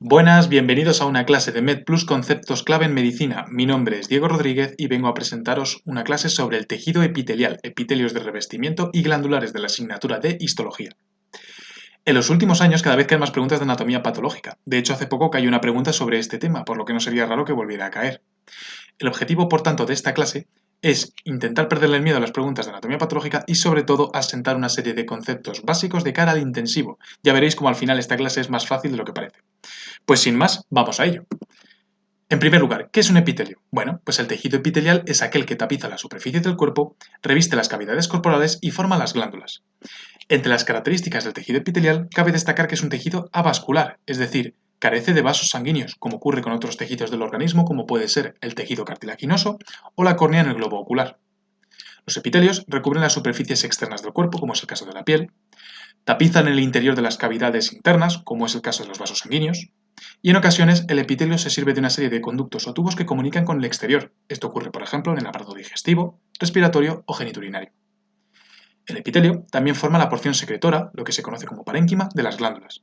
Buenas, bienvenidos a una clase de MedPlus Conceptos clave en medicina. Mi nombre es Diego Rodríguez y vengo a presentaros una clase sobre el tejido epitelial, epitelios de revestimiento y glandulares de la asignatura de histología. En los últimos años cada vez caen más preguntas de anatomía patológica. De hecho, hace poco cayó una pregunta sobre este tema, por lo que no sería raro que volviera a caer. El objetivo, por tanto, de esta clase es intentar perderle el miedo a las preguntas de anatomía patológica y, sobre todo, asentar una serie de conceptos básicos de cara al intensivo. Ya veréis cómo al final esta clase es más fácil de lo que parece. Pues sin más, vamos a ello. En primer lugar, ¿qué es un epitelio? Bueno, pues el tejido epitelial es aquel que tapiza la superficie del cuerpo, reviste las cavidades corporales y forma las glándulas. Entre las características del tejido epitelial cabe destacar que es un tejido avascular, es decir, carece de vasos sanguíneos, como ocurre con otros tejidos del organismo como puede ser el tejido cartilaginoso o la córnea en el globo ocular. Los epitelios recubren las superficies externas del cuerpo, como es el caso de la piel, tapizan el interior de las cavidades internas, como es el caso de los vasos sanguíneos, y en ocasiones el epitelio se sirve de una serie de conductos o tubos que comunican con el exterior. Esto ocurre, por ejemplo, en el aparato digestivo, respiratorio o geniturinario. El epitelio también forma la porción secretora, lo que se conoce como parénquima, de las glándulas.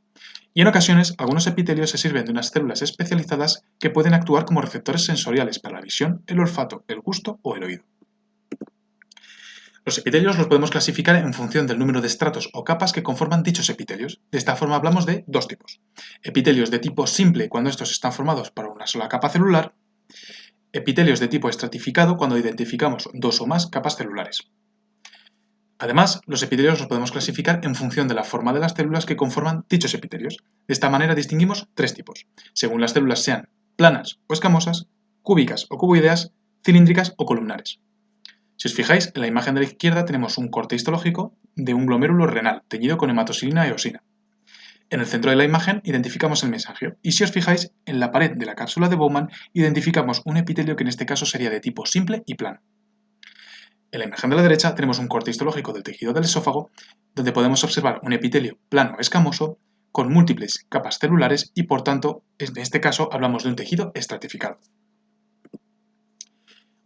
Y en ocasiones, algunos epitelios se sirven de unas células especializadas que pueden actuar como receptores sensoriales para la visión, el olfato, el gusto o el oído. Los epitelios los podemos clasificar en función del número de estratos o capas que conforman dichos epitelios. De esta forma hablamos de dos tipos. Epitelios de tipo simple cuando estos están formados por una sola capa celular. Epitelios de tipo estratificado cuando identificamos dos o más capas celulares. Además, los epitelios los podemos clasificar en función de la forma de las células que conforman dichos epitelios. De esta manera distinguimos tres tipos, según las células sean planas o escamosas, cúbicas o cuboideas, cilíndricas o columnares. Si os fijáis, en la imagen de la izquierda tenemos un corte histológico de un glomérulo renal teñido con hematoxilina e eosina. En el centro de la imagen identificamos el mesangio y si os fijáis, en la pared de la cápsula de Bowman identificamos un epitelio que en este caso sería de tipo simple y plano. En la imagen de la derecha tenemos un corte histológico del tejido del esófago donde podemos observar un epitelio plano escamoso con múltiples capas celulares y por tanto, en este caso hablamos de un tejido estratificado.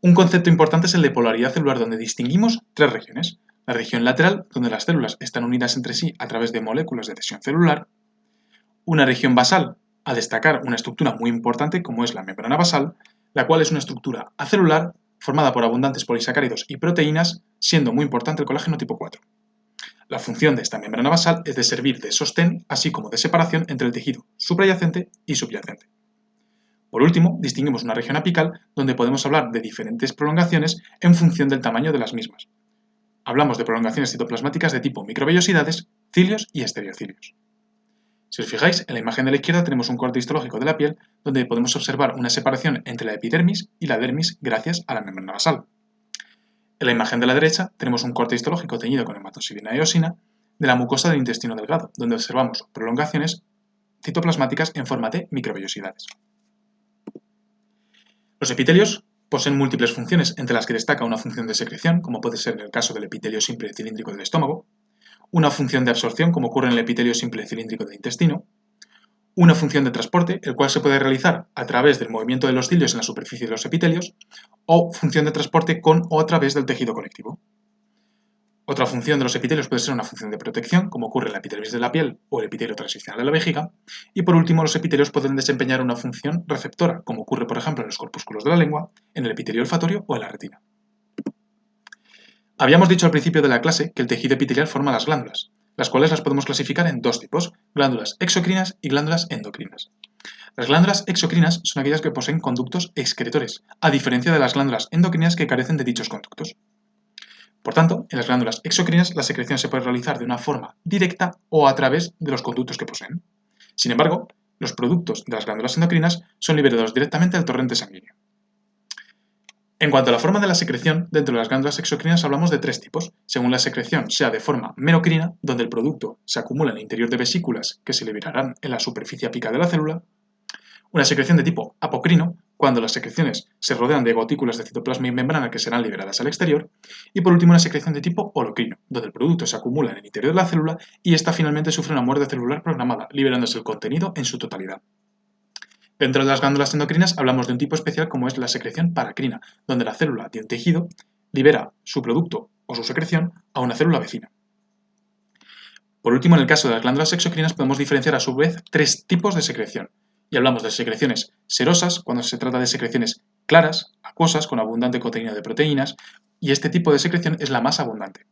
Un concepto importante es el de polaridad celular, donde distinguimos tres regiones. La región lateral, donde las células están unidas entre sí a través de moléculas de adhesión celular. Una región basal, a destacar una estructura muy importante como es la membrana basal, la cual es una estructura acelular formada por abundantes polisacáridos y proteínas, siendo muy importante el colágeno tipo 4. La función de esta membrana basal es de servir de sostén, así como de separación entre el tejido suprayacente y subyacente. Por último, distinguimos una región apical donde podemos hablar de diferentes prolongaciones en función del tamaño de las mismas. Hablamos de prolongaciones citoplasmáticas de tipo microvellosidades, cilios y estereocilios. Si os fijáis, en la imagen de la izquierda tenemos un corte histológico de la piel donde podemos observar una separación entre la epidermis y la dermis gracias a la membrana basal. En la imagen de la derecha tenemos un corte histológico teñido con hematoxilina e eosina de la mucosa del intestino delgado, donde observamos prolongaciones citoplasmáticas en forma de microvellosidades. Los epitelios poseen múltiples funciones, entre las que destaca una función de secreción, como puede ser en el caso del epitelio simple cilíndrico del estómago, una función de absorción, como ocurre en el epitelio simple cilíndrico del intestino, una función de transporte, el cual se puede realizar a través del movimiento de los cilios en la superficie de los epitelios, o función de transporte con o a través del tejido conectivo. Otra función de los epitelios puede ser una función de protección, como ocurre en la epidermis de la piel o el epitelio transicional de la vejiga, y por último los epitelios pueden desempeñar una función receptora, como ocurre por ejemplo en los corpúsculos de la lengua, en el epitelio olfatorio o en la retina. Habíamos dicho al principio de la clase que el tejido epitelial forma las glándulas, las cuales las podemos clasificar en dos tipos, glándulas exocrinas y glándulas endocrinas. Las glándulas exocrinas son aquellas que poseen conductos excretores, a diferencia de las glándulas endocrinas que carecen de dichos conductos. Por tanto, en las glándulas exocrinas la secreción se puede realizar de una forma directa o a través de los conductos que poseen. Sin embargo, los productos de las glándulas endocrinas son liberados directamente al torrente sanguíneo. En cuanto a la forma de la secreción, dentro de las glándulas exocrinas hablamos de tres tipos, según la secreción sea de forma merocrina, donde el producto se acumula en el interior de vesículas que se liberarán en la superficie apical de la célula, una secreción de tipo apocrino, cuando las secreciones se rodean de gotículas de citoplasma y membrana que serán liberadas al exterior, y por último una secreción de tipo holocrino, donde el producto se acumula en el interior de la célula y ésta finalmente sufre una muerte celular programada, liberándose el contenido en su totalidad. Dentro de las glándulas endocrinas hablamos de un tipo especial como es la secreción paracrina, donde la célula de un tejido libera su producto o su secreción a una célula vecina. Por último, en el caso de las glándulas exocrinas podemos diferenciar a su vez tres tipos de secreción, Y hablamos de secreciones serosas cuando se trata de secreciones claras, acuosas, con abundante contenido de proteínas, y este tipo de secreción es la más abundante.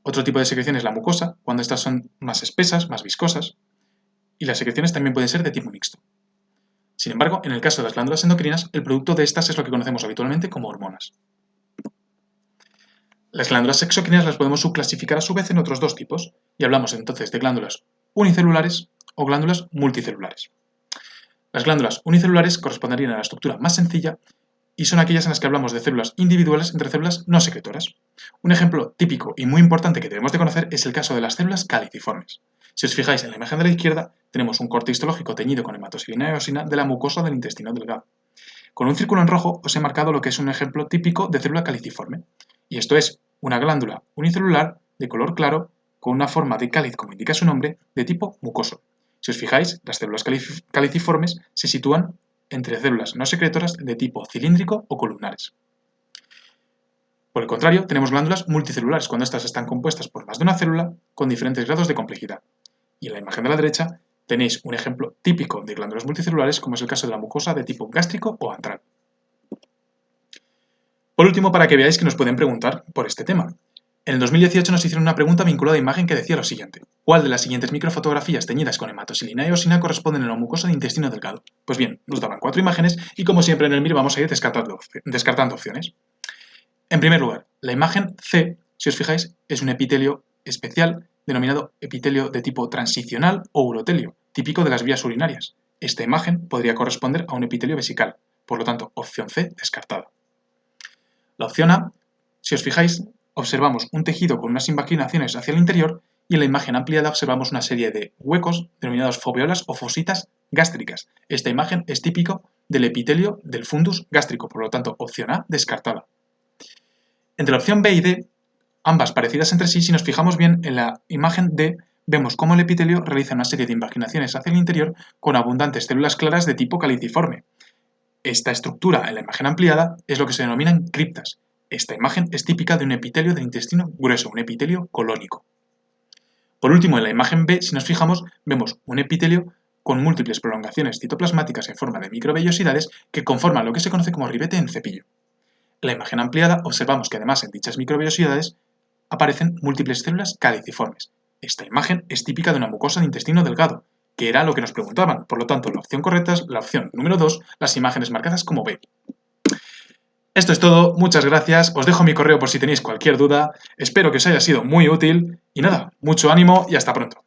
Otro tipo de secreción es la mucosa, cuando estas son más espesas, más viscosas, y las secreciones también pueden ser de tipo mixto. Sin embargo, en el caso de las glándulas endocrinas, el producto de estas es lo que conocemos habitualmente como hormonas. Las glándulas exocrinas las podemos subclasificar a su vez en otros dos tipos, y hablamos entonces de glándulas unicelulares o glándulas multicelulares. Las glándulas unicelulares corresponderían a la estructura más sencilla y son aquellas en las que hablamos de células individuales entre células no secretoras. Un ejemplo típico y muy importante que debemos de conocer es el caso de las células caliciformes. Si os fijáis en la imagen de la izquierda, tenemos un corte histológico teñido con hematoxilina y eosina de la mucosa del intestino delgado. Con un círculo en rojo os he marcado lo que es un ejemplo típico de célula caliciforme, y esto es una glándula unicelular de color claro con una forma de cáliz, como indica su nombre, de tipo mucoso. Si os fijáis, las células caliciformes se sitúan entre células no secretoras de tipo cilíndrico o columnares. Por el contrario, tenemos glándulas multicelulares cuando estas están compuestas por más de una célula con diferentes grados de complejidad. Y en la imagen de la derecha tenéis un ejemplo típico de glándulas multicelulares, como es el caso de la mucosa de tipo gástrico o antral. Por último, para que veáis que nos pueden preguntar por este tema. En el 2018 nos hicieron una pregunta vinculada a imagen que decía lo siguiente: ¿cuál de las siguientes microfotografías teñidas con hematoxilina y eosina corresponden a la mucosa de intestino delgado? Pues bien, nos daban 4 imágenes y como siempre en el MIR vamos a ir descartando opciones. En primer lugar, la imagen C, si os fijáis, es un epitelio especial denominado epitelio de tipo transicional o urotelio, típico de las vías urinarias. Esta imagen podría corresponder a un epitelio vesical, por lo tanto, opción C descartada. La opción A, si os fijáis, observamos un tejido con unas invaginaciones hacia el interior y en la imagen ampliada observamos una serie de huecos denominados foveolas o fositas gástricas. Esta imagen es típico del epitelio del fundus gástrico, por lo tanto, opción A descartada. Entre la opción B y D, ambas parecidas entre sí, si nos fijamos bien en la imagen D, vemos cómo el epitelio realiza una serie de invaginaciones hacia el interior con abundantes células claras de tipo caliciforme. Esta estructura en la imagen ampliada es lo que se denominan criptas. Esta imagen es típica de un epitelio del intestino grueso, un epitelio colónico. Por último, en la imagen B, si nos fijamos, vemos un epitelio con múltiples prolongaciones citoplasmáticas en forma de microvellosidades que conforman lo que se conoce como ribete en cepillo. En la imagen ampliada observamos que además en dichas microvellosidades aparecen múltiples células caliciformes. Esta imagen es típica de una mucosa de intestino delgado, que era lo que nos preguntaban. Por lo tanto, la opción correcta es la opción número 2, las imágenes marcadas como B. Esto es todo, muchas gracias, os dejo mi correo por si tenéis cualquier duda, espero que os haya sido muy útil y nada, mucho ánimo y hasta pronto.